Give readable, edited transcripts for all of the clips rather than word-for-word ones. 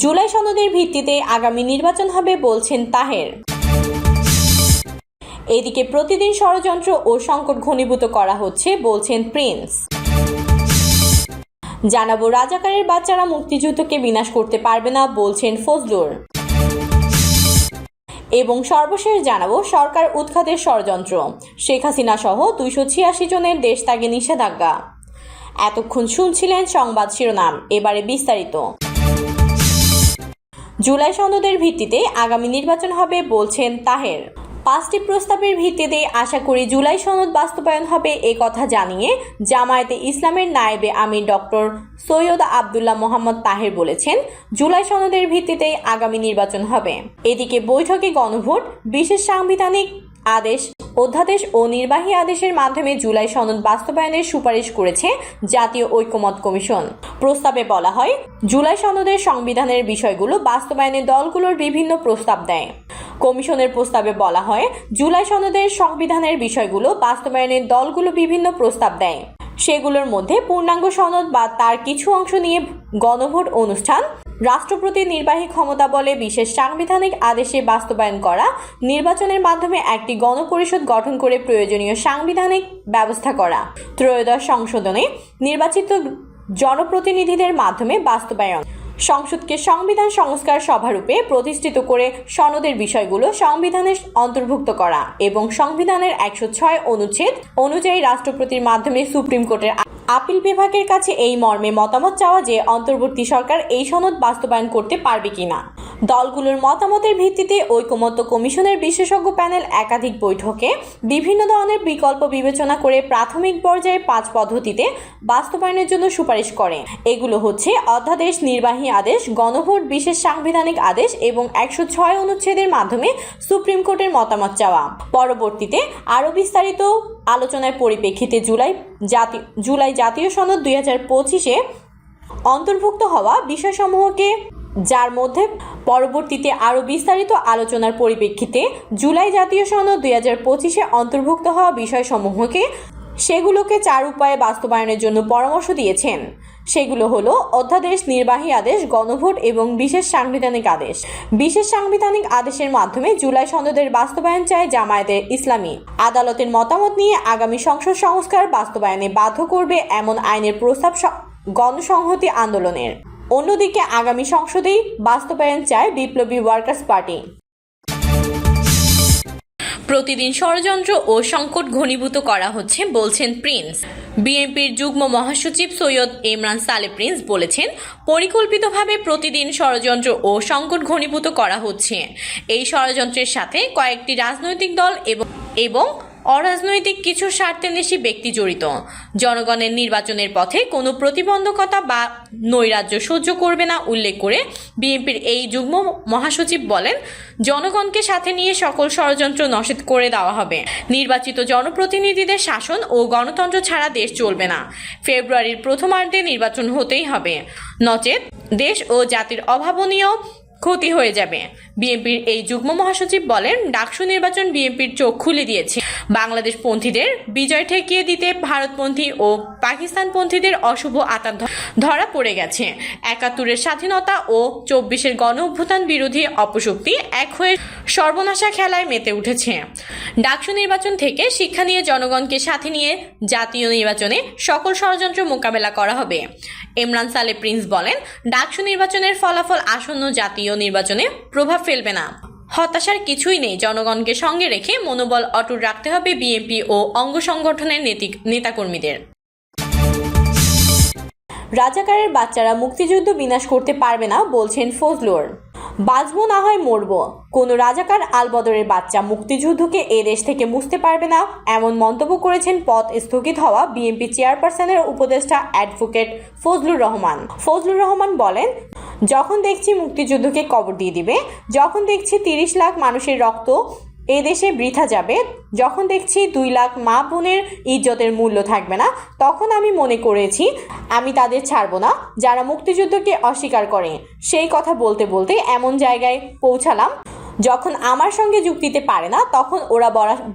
জুলাই সনদের ভিত্তিতে আগামী নির্বাচন হবে বলছেন তাহের। এদিকে প্রতিদিন ষড়যন্ত্র ও সংকট ঘনীভূত করা হচ্ছে বলছেন প্রিন্স। জানাবো রাজাকারের বাচ্চারা মুক্তিযুদ্ধকে বিনাশ করতে পারবে না বলছেন ফজলুর। এবং সর্বশেষ জানাবো সরকার উৎখাতের ষড়যন্ত্র, শেখ হাসিনা সহ 286 জনের দেশ ত্যাগে নিষেধাজ্ঞা। এতক্ষণ শুনছিলেন সংবাদ শিরোনাম, এবারে বিস্তারিত। জুলাই সনদের ভিত্তিতে আগামী নির্বাচন হবে বলছেন তাহের। 5টি প্রস্তাবের ভিত্তিতে আশা করি জুলাই সনদ বাস্তবায়ন হবে এ কথা জানিয়ে জামায়াতে ইসলামের নায়েবে আমির ডক্টর সৈয়দ আবদুল্লাহ মোহাম্মদ তাহের বলেছেন, জুলাই সনদের ভিত্তিতে আগামী নির্বাচন হবে। এদিকে বৈঠকে গণভোট, বিশেষ সাংবিধানিক আদেশ, অধ্যাদেশ ও নির্বাহী আদেশের মাধ্যমে জুলাই সনদ বাস্তবায়নের সুপারিশ করেছে জাতীয় ঐকমত্য কমিশন। প্রস্তাবে বলা হয়, জুলাই সনদের সংবিধানের বিষয়গুলো বাস্তবায়নে দলগুলোর বিভিন্ন প্রস্তাব দেয়। কমিশনের প্রস্তাবে বলা হয়, জুলাই সনদের সংবিধানের বিষয়গুলো বাস্তবায়নের দলগুলো বিভিন্ন প্রস্তাব দেয়। সেগুলোর মধ্যে পূর্ণাঙ্গ সনদ বা তার কিছু অংশ নিয়ে গণভোট অনুষ্ঠান, রাষ্ট্রপতি নির্বাহী ক্ষমতা বলে বিশেষ সাংবিধানিক আদেশে বাস্তবায়ন করা, নির্বাচনের মাধ্যমে একটি গণপরিষদ গঠন করে প্রয়োজনীয় সাংবিধানিক ব্যবস্থা করা, ত্রয়োদশ সংশোধনে নির্বাচিত জনপ্রতিনিধিদের মাধ্যমে বাস্তবায়ন, সংসদকে সংবিধান সংস্কার সভারূপে প্রতিষ্ঠিত করে সনদের বিষয়গুলো সংবিধানে অন্তর্ভুক্ত করা এবং সংবিধানের 106 অনুচ্ছেদ অনুযায়ী রাষ্ট্রপতির মাধ্যমে সুপ্রিম কোর্টের আপিল বিভাগের কাছে এই মর্মে মতামত চাওয়া যে অন্তর্বর্তী সরকার এই সনদ বাস্তবায়ন করতে পারবে কিনা। দলগুলোর মতামতের ভিত্তিতে ঐকমত্য কমিশনের বিশেষজ্ঞ প্যানেল একাধিক বৈঠকে বিভিন্ন ধরনের বিকল্প বিবেচনা করে প্রাথমিক পর্যায়ে 5 পদ্ধতিতে বাস্তবায়নের জন্য সুপারিশ করে। এগুলো হচ্ছে অধ্যাদেশ, নির্বাহী আদেশ, গণভোট, বিশেষ সাংবিধানিক আদেশ এবং 106 অনুচ্ছেদের মাধ্যমে সুপ্রিম কোর্টের মতামত চাওয়া। পরবর্তীতে আরও বিস্তারিত আলোচনার পরিপ্রেক্ষিতে জুলাই জাতীয় সনদ 2025-এ অন্তর্ভুক্ত হওয়া বিষয়সমূহকে যার মধ্যে পরবর্তীতে আরও বিস্তারিত আলোচনার পরিপ্রেক্ষিতে জুলাই জাতীয় সনদ 2025-এ অন্তর্ভুক্ত হওয়া বিষয়সমূহকে সেগুলোকে 4 উপায়ে বাস্তবায়নের জন্য পরামর্শ দিয়েছেন। সেগুলো হলো অধ্যাদেশ, নির্বাহী আদেশ, গণভোট এবং বিশেষ সাংবিধানিক আদেশ। বিশেষ সাংবিধানিক আদেশের মাধ্যমে জুলাই সনদের বাস্তবায়ন চায় জামায়াতে ইসলামী। আদালতের মতামত নিয়ে আগামী সংসদ সংস্কার বাস্তবায়নে বাধ্য করবে এমন আইনের প্রস্তাব গণসংহতি আন্দোলনের। অন্যদিকে আগামী সংসদেই বাস্তবায়ন চায় বিপ্লবী ওয়ার্কার্স পার্টি। প্রতিদিন ষড়যন্ত্র ও সংকট ঘনীভূত করা হচ্ছে বলছেন প্রিন্স। বিএনপির যুগ্ম মহাসচিব সৈয়দ ইমরান সালে প্রিন্স বলেছেন, পরিকল্পিতভাবে প্রতিদিন ষড়যন্ত্র ও সংকট ঘনীভূত করা হচ্ছে। এই ষড়যন্ত্রের সাথে কয়েকটি রাজনৈতিক দল এবং অরাজনৈতিক কিছু স্বার্থান্বেষী ব্যক্তি জড়িত। জনগণের নির্বাচনের পথে কোনো প্রতিবন্ধকতা বা নৈরাজ্য সহ্য করবে না উল্লেখ করে বিএনপির এই যুগ্ম মহাসচিব বলেন, জনগণকে সাথে নিয়ে সকল ষড়যন্ত্র নস্যাৎ করে দেওয়া হবে। নির্বাচিত জনপ্রতিনিধিদের শাসন ও গণতন্ত্র ছাড়া দেশ চলবে না। ফেব্রুয়ারির প্রথমার্ধে নির্বাচন হতেই হবে, নচেত দেশ ও জাতির অভাবনীয় ক্ষতি হয়ে যাবে। বিএনপির এই যুগ্ম মহাসচিব বলেন, ডাকসু নির্বাচন বিএনপির চোখ খুলে দিয়েছে। বাংলাদেশ পন্থীদের বিজয় ঠেকিয়ে দিতে ভারতপন্থী ও পাকিস্তানপন্থীদের অশুভ আতাত ধরা পড়ে গেছে। 71-এর স্বাধীনতা ও 24-এর গণ অভ্যুত্থান বিরোধী অপশক্তি এক হয়ে সর্বনাশা খেলায় মেতে উঠেছে। ডাকসু নির্বাচন থেকে শিক্ষা নিয়ে জনগণকে সাথে নিয়ে জাতীয় নির্বাচনে সকল ষড়যন্ত্র মোকাবেলা করা হবে। ইমরান সালে প্রিন্স বলেন, ডাকসু নির্বাচনের ফলাফল আসন্ন জাতীয় নির্বাচনে প্রভাব ফেলবে না। হতাশার কিছুই নেই। জনগণকে সঙ্গে রেখে মনোবল অটুট রাখতে হবে বিএনপি ও অঙ্গ সংগঠনের নেতাকর্মীদের। রাজাকারের বাচ্চারা মুক্তিযুদ্ধ বিনাশ করতে পারবে না বলছেন ফজলুর। বাঁচবো না হয় মরবো, কোনো রাজাকার আলবদরের বাচ্চা মুক্তিযুদ্ধকে এ দেশ থেকে মুছতে পারবে না, এমন মন্তব্য করেছেন পদ স্থগিত হওয়া বিএনপি চেয়ারপারসনের উপদেষ্টা অ্যাডভোকেট ফজলুর রহমান। ফজলুর রহমান বলেন, যখন দেখছি মুক্তিযুদ্ধকে কবর দিয়ে দিবে, যখন দেখছি 30 লাখ মানুষের রক্ত এদেশে বৃথা যাবে, যখন দেখছি 2 লাখ মা বোনের ইজ্জতের মূল্য থাকবে না, তখন আমি মনে করেছি আমি তাদের ছাড়বো না যারা মুক্তিযুদ্ধকে অস্বীকার করে। সেই কথা বলতে বলতে এমন জায়গায় পৌঁছালাম যখন আমার সঙ্গে যুক্তিতে পারে না তখন ওরা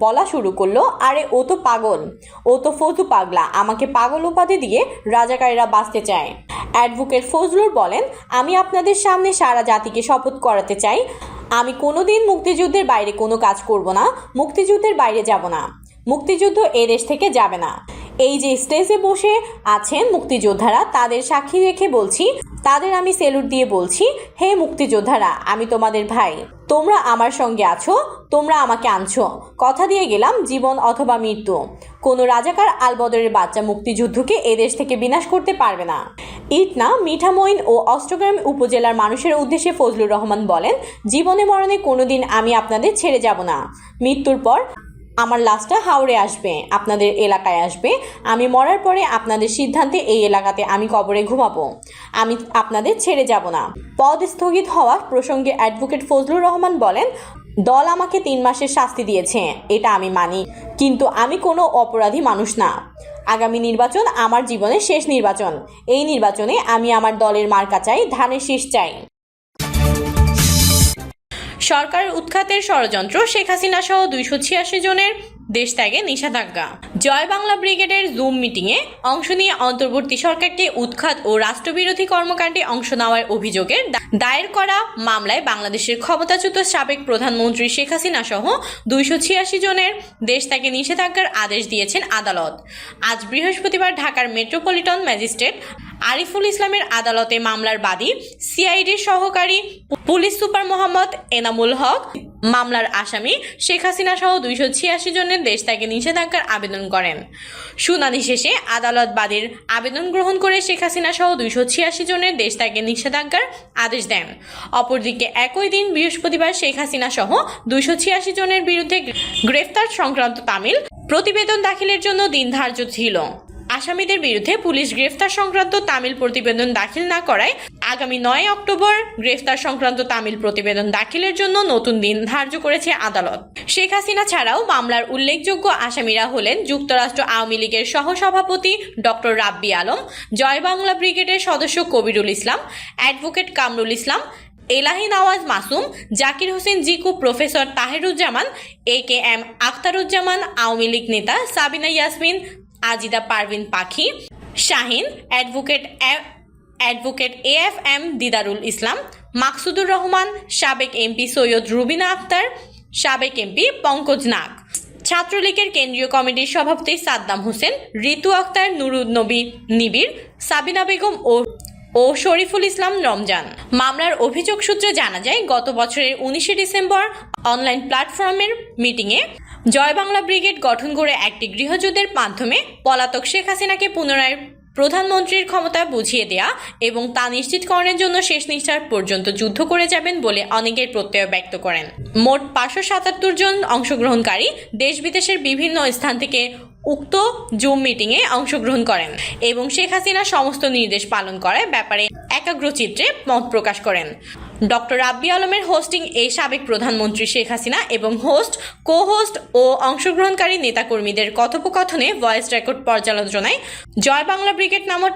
বলা শুরু করলো, আরে ও তো পাগল, ও তো ফজলু পাগলা, আমাকে পাগল উপাধি দিয়ে রাজাকারীরা বাঁচতে চায়। অ্যাডভোকেট ফজলুর বলেন, আমি আপনাদের সামনে সারা জাতিকে শপথ করাতে চাই, আমি কোনোদিন মুক্তিযুদ্ধের বাইরে কোনো কাজ করব না, মুক্তিযুদ্ধের বাইরে যাব না, মুক্তিযুদ্ধ এ দেশ থেকে যাবে না। এই যে স্টেজে বসে আছেন মুক্তিযোদ্ধারা, তাদের সাক্ষী রেখে বলছি, তাদের আমি সেলুট দিয়ে বলছি, হে মুক্তিযোদ্ধারা, আমি তোমাদের ভাই, তোমরা আমার সঙ্গে আছো, তোমরা আমাকে আনছো, কথা দিয়ে গেলাম জীবন অথবা মৃত্যু। কোনো রাজাকার আলবদরের বাচ্চা মুক্তিযুদ্ধকে এদেশ থেকে বিনাশ করতে পারবে না। ইটনা, মিঠামইন ও অষ্টগ্রাম উপজেলার মানুষের উদ্দেশ্যে ফজলুর রহমান বলেন, জীবনে মরণে কোনোদিন আমি আপনাদের ছেড়ে যাব না। মৃত্যুর পর আমার লাশটা হাওড়ে আসবে, আপনাদের এলাকায় আসবে, আমি মরার পরে আপনাদের সিদ্ধান্তে এই এলাকাতে আমি কবরে ঘুমাবো, আমি আপনাদের ছেড়ে যাব না। পদ স্থগিত হওয়া প্রসঙ্গে অ্যাডভোকেট ফজলুর রহমান বলেন, দল আমাকে 3 মাসের শাস্তি দিয়েছে, এটা আমি মানি, কিন্তু আমি কোনো অপরাধী মানুষ না। আগামী নির্বাচন আমার জীবনের শেষ নির্বাচন, এই নির্বাচনে আমি আমার দলের মার্কা চাই, ধানের শীষ চাই। সরকারের উৎখাতের ষড়যন্ত্র, শেখ হাসিনা সহ 286 জনের দেশ ত্যাগে নিষেধাজ্ঞা। জয় বাংলা ব্রিগেডের জুম মিটিংয়ে অংশ নিয়ে অন্তর্বর্তী সরকারকে উৎখাত ও রাষ্ট্রবিরোধী কর্মকাণ্ডে অংশ নেওয়ার অভিযোগের দায়ের করা মামলায় বাংলাদেশের ক্ষমতাচ্যুত সাবেক প্রধানমন্ত্রী শেখ হাসিনা সহ 286 জনের দেশ ত্যাগে নিষেধাজ্ঞার আদেশ দিয়েছেন আদালত। আজ বৃহস্পতিবার ঢাকার মেট্রোপলিটন ম্যাজিস্ট্রেট আরিফুল ইসলামের আদালতে মামলার বাদী সিআইডির সহকারী পুলিশ সুপার মোহাম্মদ এনামুল হক মামলার আসামি শেখ হাসিনা সহ 286 জনের দেশ ত্যাগে নিষেধাজ্ঞার আবেদন করেন। শুনানি শেষে আদালত বাদীর আবেদন গ্রহণ করে শেখ হাসিনা সহ 286 জনের দেশ ত্যাগে নিষেধাজ্ঞার আদেশ দেন। অপরদিকে একই দিন বৃহস্পতিবার শেখ হাসিনা সহ 286 জনের বিরুদ্ধে গ্রেফতার সংক্রান্ত তামিল প্রতিবেদন দাখিলের জন্য দিন ধার্য ছিল। আসামিদের বিরুদ্ধে পুলিশ গ্রেফতার সংক্রান্ত তামিল প্রতিবেদন দাখিল না করায় আগামী 9 অক্টোবর গ্রেফতার সংক্রান্ত তামিল প্রতিবেদন দাখিলের জন্য নতুন দিন ধার্য করেছে আদালত। শেখ হাসিনা ছাড়াও মামলার উল্লেখযোগ্য আসামিরা হলেন যুক্তরাষ্ট্র আওয়ামী লীগের সহসভাপতি ডক্টর রাব্বি আলম, জয় বাংলা ব্রিগেডের সদস্য কবিরুল ইসলাম, অ্যাডভোকেট কামরুল ইসলাম, এলাহি নওয়াজ মাসুম, জাকির হোসেন জিকু, প্রফেসর তাহেরুজ্জামান, AKM আখতারুজ্জামান, আওয়ামী লীগ নেতা সাবিনা ইয়াসমিন, আজিদা পারভিন পাখি, শাহিন, অ্যাডভোকেট AFM দিদারুল ইসলাম, মাকসুদুর রহমান, সাবেক এমপি সৈয়দ রুবিনা আক্তার, সাবেক এমপি পঙ্কজ নাগ, ছাত্রলীগের কেন্দ্রীয় কমিটির সভাপতি সাদ্দাম হোসেন, ঋতু আক্তার, নুরুন্নবী নিবিড়, সাবিনা বেগম ও শরীফুল ইসলাম রমজান। মামলার অভিযোগ সূত্রে জানা যায়, গত বছরের 19 ডিসেম্বর অনলাইন প্ল্যাটফর্মের মিটিংয়ে জয় বাংলা ব্রিগেড গঠন করে একটি গৃহযুদ্ধের মাধ্যমে পলাতক শেখ হাসিনাকে পুনরায় প্রধানমন্ত্রীর ক্ষমতা বুঝিয়ে দেয়া এবং তা নিশ্চিতকরণের জন্য শেষ নিঃশ্বাস পর্যন্ত যুদ্ধ করে যাবেন বলে অনেকের প্রত্যয় ব্যক্ত করেন। মোট 577 জন অংশগ্রহণকারী দেশ বিদেশের বিভিন্ন স্থান থেকে উক্ত জুম মিটিংয়ে অংশগ্রহণ করেন এবং শেখ হাসিনা সমস্ত নির্দেশ পালন করার ব্যাপারে একাগ্রচিত্রে মত প্রকাশ করেন। ডক্টর রাব্বি আলমের হোস্টিং এই সাবেক প্রধানমন্ত্রী শেখ হাসিনা এবং কো-হোস্ট ও অংশগ্রহণকারী নেতাকর্মীদের কথোপকথনে ভয়েস রেকর্ড পর্যালোচনায় জয় বাংলা ব্রিগেড নামক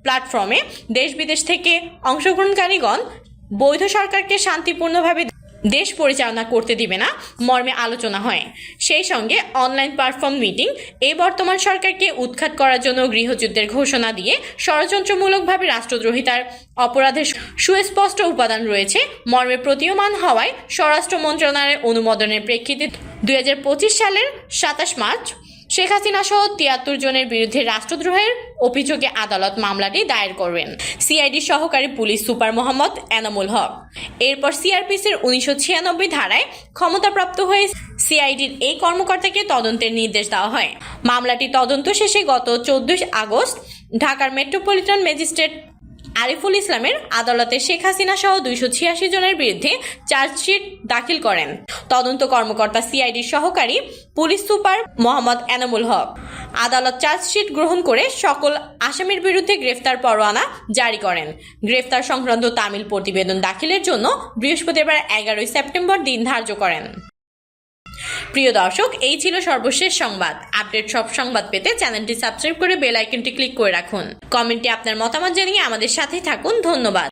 প্ল্যাটফর্মে দেশ বিদেশ থেকে অংশগ্রহণকারীগণ বৈধ সরকারকে শান্তিপূর্ণভাবে দেশ পরিচালনা করতে দিবে না মর্মে আলোচনা হয়। সেই সঙ্গে অনলাইন প্ল্যাটফর্ম মিটিং এই বর্তমান সরকারকে উৎখাত করার জন্য গৃহযুদ্ধের ঘোষণা দিয়ে ষড়যন্ত্রমূলকভাবে রাষ্ট্রদ্রোহিতার অপরাধের সুস্পষ্ট উপাদান রয়েছে মর্মে প্রতীয়মান হওয়ায় স্বরাষ্ট্র মন্ত্রণালয়ের অনুমোদনের প্রেক্ষিতে 2025 সালের 27 মার্চ শেখ হাসিনা সহ 73 জনের বিরুদ্ধে রাষ্ট্রদ্রোহের অভিযোগে আদালত মামলাটি দায়ের করবেন। সিআইডি সহকারী পুলিশ সুপার মোহাম্মদ এনামুল হক। এরপর সিআরপিসির 1996 ধারায় ক্ষমতাপ্রাপ্ত হয়ে সিআইডির এই কর্মকর্তাকে তদন্তের নির্দেশ দেওয়া হয়। মামলাটি তদন্ত শেষে গত 14 আগস্ট ঢাকার মেট্রোপলিটন ম্যাজিস্ট্রেট আরিফুল ইসলামের আদালতে শেখ হাসিনা সহ 286 জনের বিরুদ্ধে চার্জশিট দাখিল করেন তদন্ত কর্মকর্তা সিআইডির সহকারী পুলিশ সুপার মোহাম্মদ এনামুল হক। আদালত চার্জশিট গ্রহণ করে সকল আসামির বিরুদ্ধে গ্রেফতার পরোয়ানা জারি করেন। গ্রেফতার সংক্রান্ত তামিল প্রতিবেদন দাখিলের জন্য বৃহস্পতিবার 11 সেপ্টেম্বর দিন ধার্য করেন। প্রিয় দর্শক, এই ছিল সর্বশেষ সংবাদ। আপডেট সব সংবাদ পেতে চ্যানেলটি সাবস্ক্রাইব করে বেল আইকনটি ক্লিক করে রাখুন। কমেন্টে আপনার মতামত জানিয়ে আমাদের সাথে থাকুন। ধন্যবাদ।